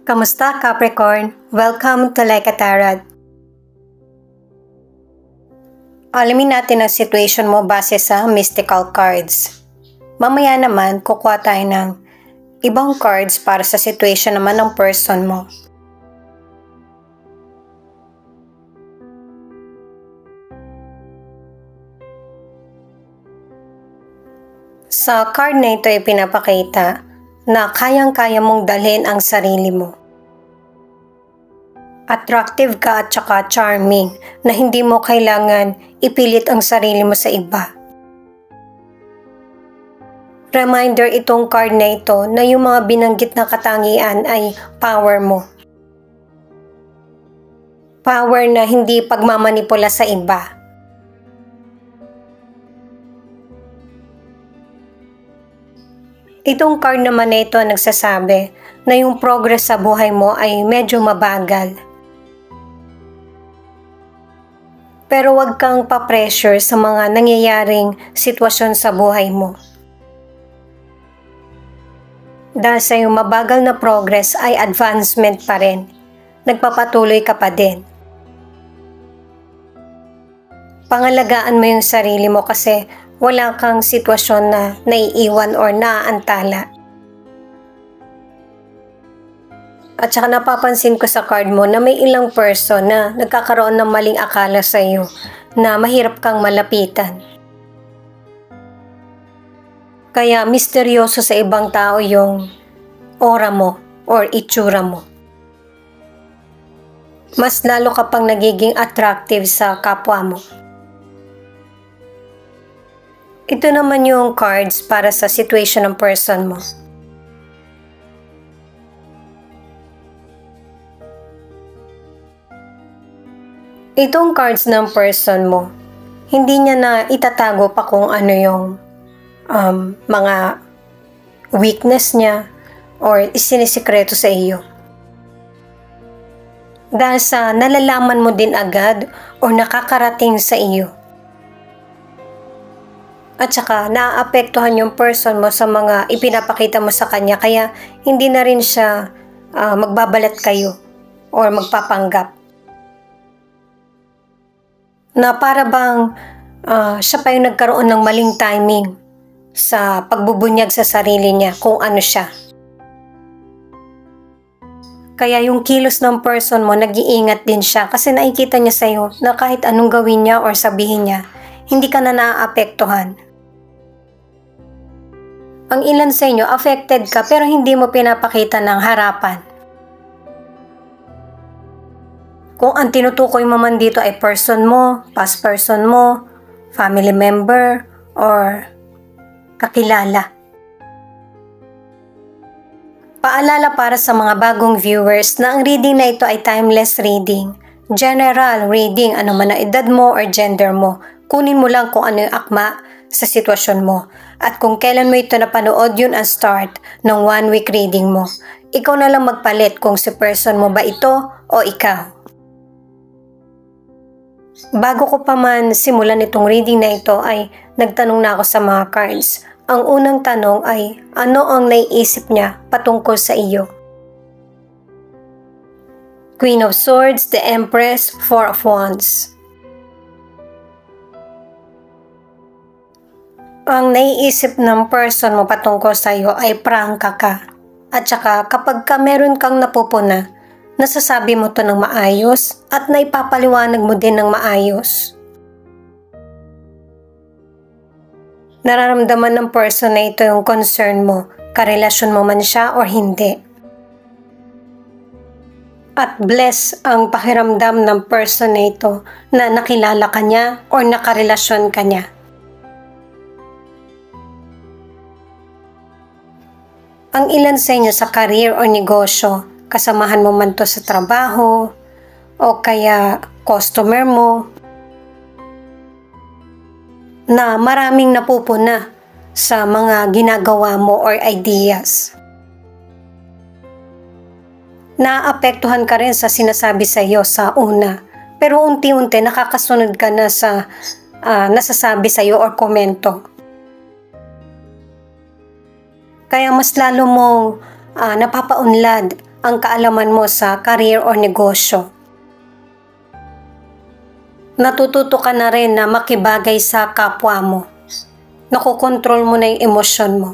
Kamusta, Capricorn? Welcome to Like a Tarot. Alamin natin ang situation mo base sa mystical cards. Mamaya naman, kukuha tayo ng ibang cards para sa situation naman ng person mo. Sa card na ito ay pinapakita na kayang-kaya mong dalhin ang sarili mo. Attractive ka at saka charming na hindi mo kailangan ipilit ang sarili mo sa iba. Reminder itong card na ito na yung mga binanggit na katangian ay power mo. Power na hindi pagmamanipula sa iba. Itong card naman na ito nagsasabi na yung progress sa buhay mo ay medyo mabagal. Pero huwag kang pa-pressure sa mga nangyayaring sitwasyon sa buhay mo. Dahil sa iyong mabagal na progress ay advancement pa rin. Nagpapatuloy ka pa din. Pangalagaan mo yung sarili mo kasi wala kang sitwasyon na naiiwan or naaantala. At saka napapansin ko sa card mo na may ilang person na nagkakaroon ng maling akala sa iyo na mahirap kang malapitan. Kaya misteryoso sa ibang tao yung aura mo or itsura mo. Mas lalo ka pang nagiging attractive sa kapwa mo. Ito naman yung cards para sa situation ng person mo. Itong cards ng person mo, hindi niya na itatago pa kung ano yung mga weakness niya or isinisikreto sa iyo. Dahil sa nalalaman mo din agad o nakakarating sa iyo. At saka naaapektuhan yung person mo sa mga ipinapakita mo sa kanya kaya hindi na rin siya magbabalat kayo or magpapanggap. Na para bang siya pa yung nagkaroon ng maling timing sa pagbubunyag sa sarili niya kung ano siya. Kaya yung kilos ng person mo, nag-iingat din siya kasi nakikita niya sa'yo na kahit anong gawin niya or sabihin niya, hindi ka na naaapektuhan. Ang ilan sa inyo, affected ka pero hindi mo pinapakita ng harapan. Kung ang tinutukoy mo man dito ay person mo, past person mo, family member, or kakilala. Paalala para sa mga bagong viewers na ang reading na ito ay timeless reading. General reading, ano man ang edad mo or gender mo. Kunin mo lang kung ano yung akma sa sitwasyon mo. At kung kailan mo ito napanood, yun ang start ng 1 week reading mo. Ikaw na lang magpalit kung si person mo ba ito o ikaw. Bago ko pa man simulan itong reading na ito ay nagtanong na ako sa mga cards. Ang unang tanong ay ano ang naiisip niya patungkol sa iyo? Queen of Swords, the Empress, Four of Wands. Ang naiisip ng person mo patungkol sa iyo ay prangka ka. At saka kapag meron kang napupuna, nasasabi mo to ng maayos at naipapaliwanag mo din ng maayos. Nararamdaman ng person na ito yung concern mo, karelasyon mo man siya or hindi. At bless ang pakiramdam ng person na ito na nakilala ka niya or nakarelasyon ka niya. Ang ilan sa inyo sa career o negosyo, kasamahan mo man to sa trabaho o kaya customer mo, na maraming napupuna sa mga ginagawa mo or ideas. Naapektuhan ka rin sa sinasabi sa iyo sa una, pero unti-unti nakakasunod ka na sa nasasabi sa iyo or komento. Kaya mas lalo mong napapaunlad ang kaalaman mo sa career o negosyo. Natututo ka na rin na makibagay sa kapwa mo. Nakokontrol mo na yung emosyon mo.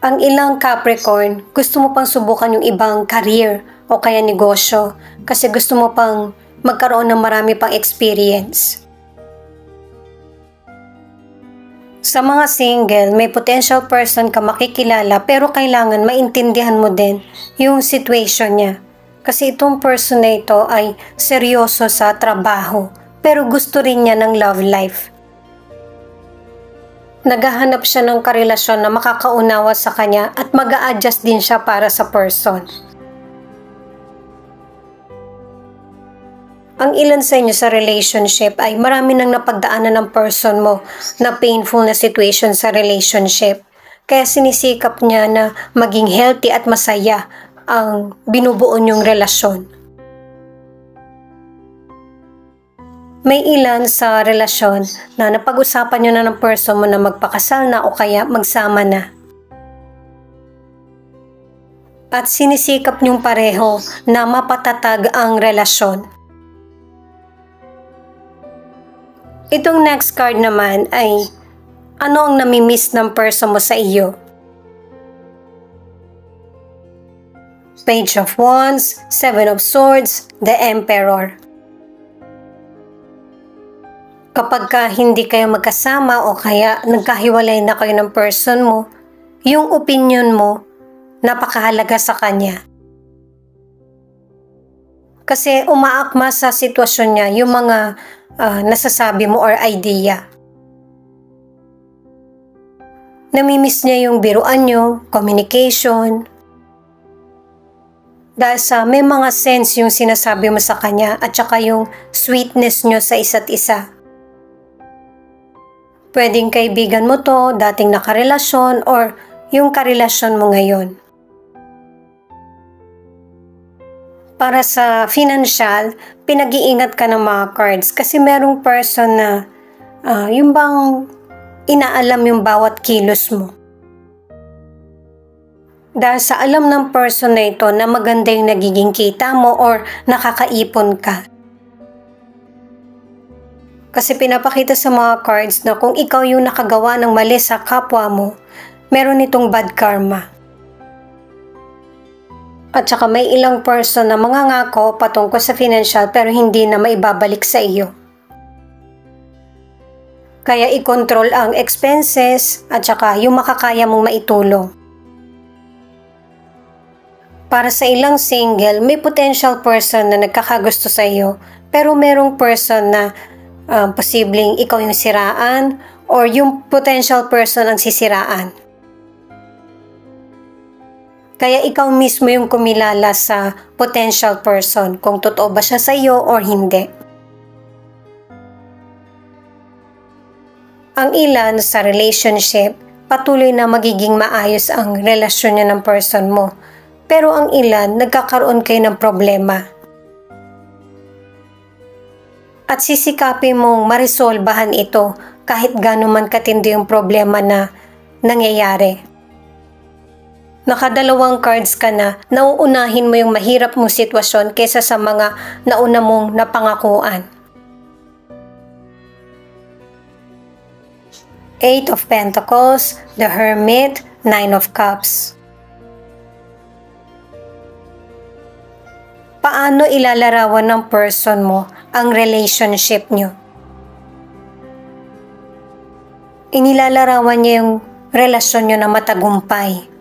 Ang ilang Capricorn, gusto mo pang subukan yung ibang career o kaya negosyo kasi gusto mo pang magkaroon ng marami pang experience. Sa mga single, may potential person ka makikilala pero kailangan maintindihan mo din yung situation niya. Kasi itong person na ito ay seryoso sa trabaho pero gusto rin niya ng love life. Naghahanap siya ng karelasyon na makakaunawa sa kanya at mag-a-adjust din siya para sa person. Ang ilan sa inyo sa relationship ay marami nang napagdaanan ng person mo na painful na situation sa relationship. Kaya sinisikap niya na maging healthy at masaya ang binubuo niyong relasyon. May ilan sa relasyon na napag-usapan nyo na ng person mo na magpakasal na o kaya magsama na. At sinisikap nyong pareho na mapatatag ang relasyon. Itong next card naman ay ano ang namimiss ng person mo sa iyo? Page of Wands, Seven of Swords, the Emperor. Kapag hindi kayo magkasama o kaya nagkahiwalay na kayo ng person mo, yung opinion mo, napakahalaga sa kanya. Kasi umaakma sa sitwasyon niya yung mga nasasabi mo or idea. Namimiss niya yung biruan nyo, communication. Dahil sa may mga sense yung sinasabi mo sa kanya at saka yung sweetness nyo sa isa't isa. Pwedeng kaibigan mo to, dating nakarelasyon, or yung karelasyon mo ngayon. Para sa financial, pinag-iingat ka ng mga cards kasi merong person na yung bang inaalam yung bawat kilos mo. Dahil sa alam ng person na ito na maganda yung nagiging kita mo or nakakaipon ka. Kasi pinapakita sa mga cards na kung ikaw yung nakagawa ng mali sa kapwa mo, meron itong bad karma. At saka may ilang person na mangangako patungkol sa financial pero hindi na maibabalik sa iyo. Kaya i-control ang expenses at saka yung makakaya mong maitulong. Para sa ilang single, may potential person na nagkakagusto sa iyo pero merong person na posibleng ikaw yung siraan or yung potential person ang sisiraan. Kaya ikaw mismo yung kumilala sa potential person kung totoo ba siya sa iyo or hindi. Ang ilan sa relationship, patuloy na magiging maayos ang relasyon niya ng person mo. Pero ang ilan, nagkakaroon kayo ng problema. At sisikapin mong marisolbahan ito kahit gano'n man katindi yung problema na nangyayari. Nakadalawang cards ka na, nauunahin mo yung mahirap mong sitwasyon kaysa sa mga nauna mong napangakuan. Eight of Pentacles, the Hermit, Nine of Cups. Paano ilalarawan ng person mo ang relationship nyo? Inilalarawan niya yung relasyon nyo na matagumpay.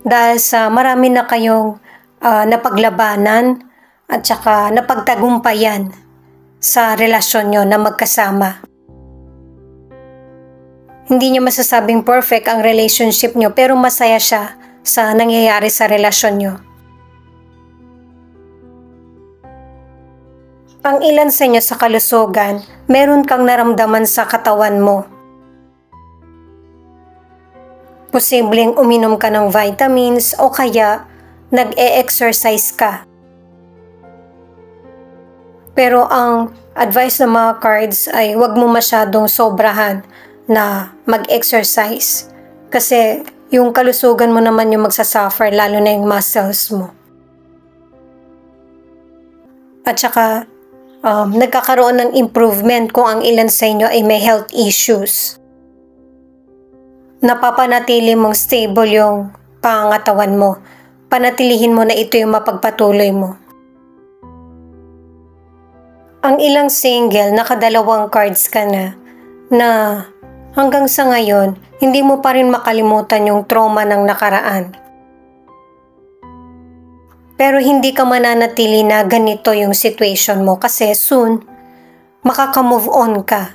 Dahil sa marami na kayong napaglabanan at saka napagtagumpayan sa relasyon nyo na magkasama. Hindi niya masasabing perfect ang relationship nyo pero masaya siya sa nangyayari sa relasyon nyo. Ang ilan sa inyo sa kalusugan, meron kang naramdaman sa katawan mo. Posibleng uminom ka ng vitamins o kaya nag-e-exercise ka. Pero ang advice ng mga cards ay huwag mo masyadong sobrahan na mag-exercise kasi yung kalusugan mo naman yung magsasuffer, lalo na yung muscles mo. At saka, nagkakaroon ng improvement kung ang ilan sa inyo ay may health issues. Napapanatili mong stable yung pangangatawan mo. Panatilihin mo na ito yung mapagpatuloy mo. Ang ilang single, nakadalawang cards ka na hanggang sa ngayon, hindi mo pa rin makalimutan yung trauma ng nakaraan. Pero hindi ka mananatili na ganito yung situation mo kasi soon, makaka-move on ka.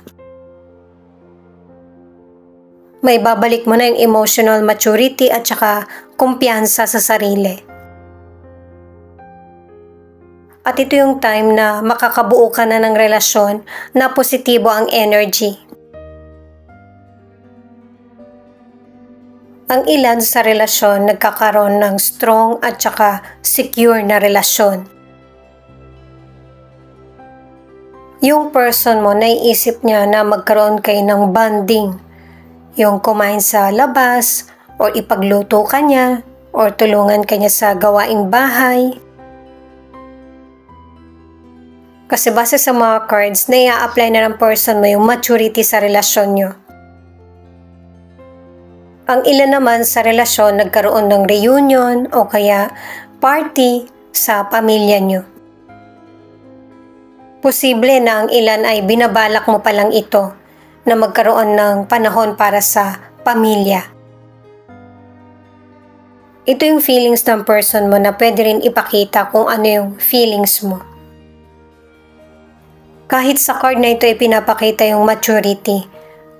May babalik mo na yung emotional maturity at saka kumpiyansa sa sarili. At ito yung time na makakabuo ka na ng relasyon na positibo ang energy. Ang ilan sa relasyon nagkakaroon ng strong at saka secure na relasyon. Yung person mo, naiisip niya na magkaroon kayo ng bonding. Yung kumain sa labas, or ipagluto ka niya, or tulungan ka niya sa gawaing bahay. Kasi base sa mga cards, na-i-apply na ng person mo yung maturity sa relasyon nyo. Ang ilan naman sa relasyon nagkaroon ng reunion o kaya party sa pamilya nyo. Posible na ang ilan ay binabalak mo palang ito na magkaroon ng panahon para sa pamilya. Ito yung feelings ng person mo na pwede rin ipakita kung ano yung feelings mo. Kahit sa card na ito ay pinapakita yung maturity,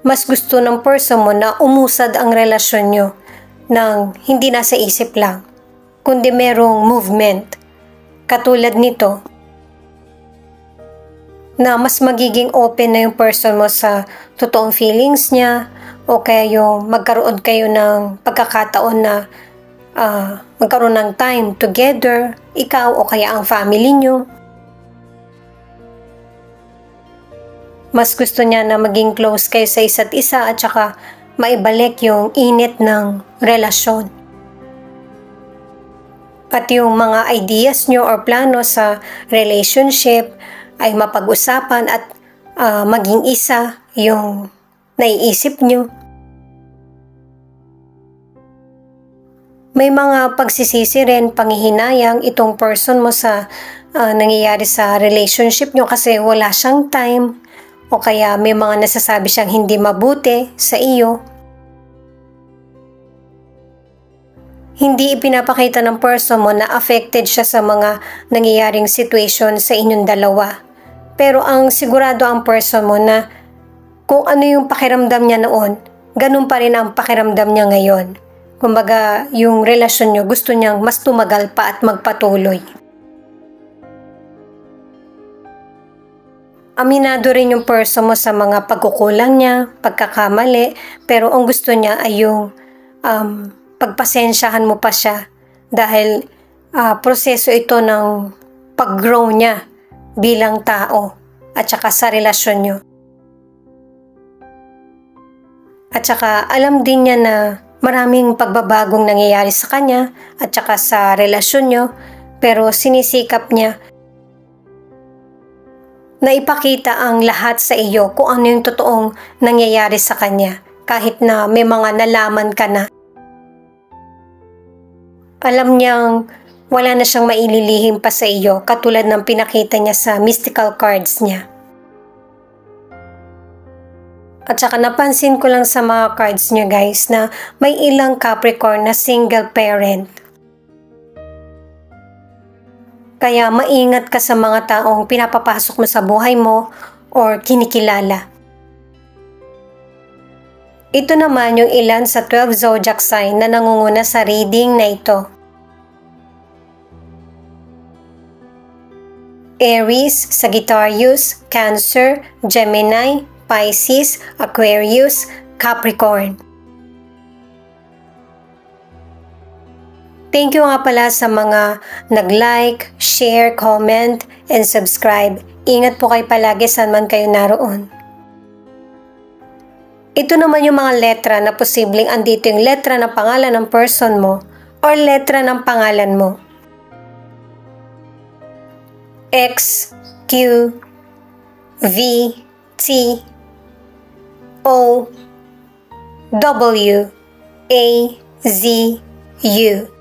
mas gusto ng person mo na umusad ang relasyon nyo nang hindi nasa isip lang, kundi merong movement. Katulad nito, na mas magiging open na yung person mo sa totoong feelings niya o kaya yung magkaroon kayo ng pagkakataon na magkaroon ng time together, ikaw o kaya ang family nyo. Mas gusto niya na maging close kayo sa isa't isa at saka maibalik yung init ng relasyon. At yung mga ideas nyo or plano sa relationship ay mapag-usapan at maging isa yung naiisip nyo. May mga pagsisisi rin, panghihinayang itong person mo sa nangyayari sa relationship nyo kasi wala siyang time. O kaya may mga nasasabi siyang hindi mabuti sa iyo. Hindi ipinapakita ng person mo na affected siya sa mga nangyayaring situation sa inyong dalawa. Pero ang sigurado ang person mo na kung ano yung pakiramdam niya noon, ganun pa rin ang pakiramdam niya ngayon. Kumbaga, yung relasyon niyo gusto niyang mas tumagal pa at magpatuloy. Aminado rin yung person mo sa mga pagkukulang niya, pagkakamali, pero ang gusto niya ay yung pagpasensyahan mo pa siya dahil proseso ito ng pag-grow niya bilang tao at saka sa relasyon niyo. At saka alam din niya na maraming pagbabagong nangyayari sa kanya at saka sa relasyon niyo, pero sinisikap niya na ipakita ang lahat sa iyo kung ano yung totoong nangyayari sa kanya kahit na may mga nalaman ka na. Alam niyang wala na siyang maililihim pa sa iyo katulad ng pinakita niya sa mystical cards niya. At saka napansin ko lang sa mga cards niyo guys na may ilang Capricorn na single parent. Kaya maingat ka sa mga taong pinapapasok mo sa buhay mo or kinikilala. Ito naman yung ilan sa 12 zodiac sign na nangunguna sa reading na ito. Aries, Sagittarius, Cancer, Gemini, Pisces, Aquarius, Capricorn. Thank you nga pala sa mga nag-like, share, comment, and subscribe. Ingat po kayo palagi saan man kayo naroon. Ito naman yung mga letra na posibleng andito yung letra ng pangalan ng person mo or letra ng pangalan mo. X, Q, V, T, O, W, A, Z, U.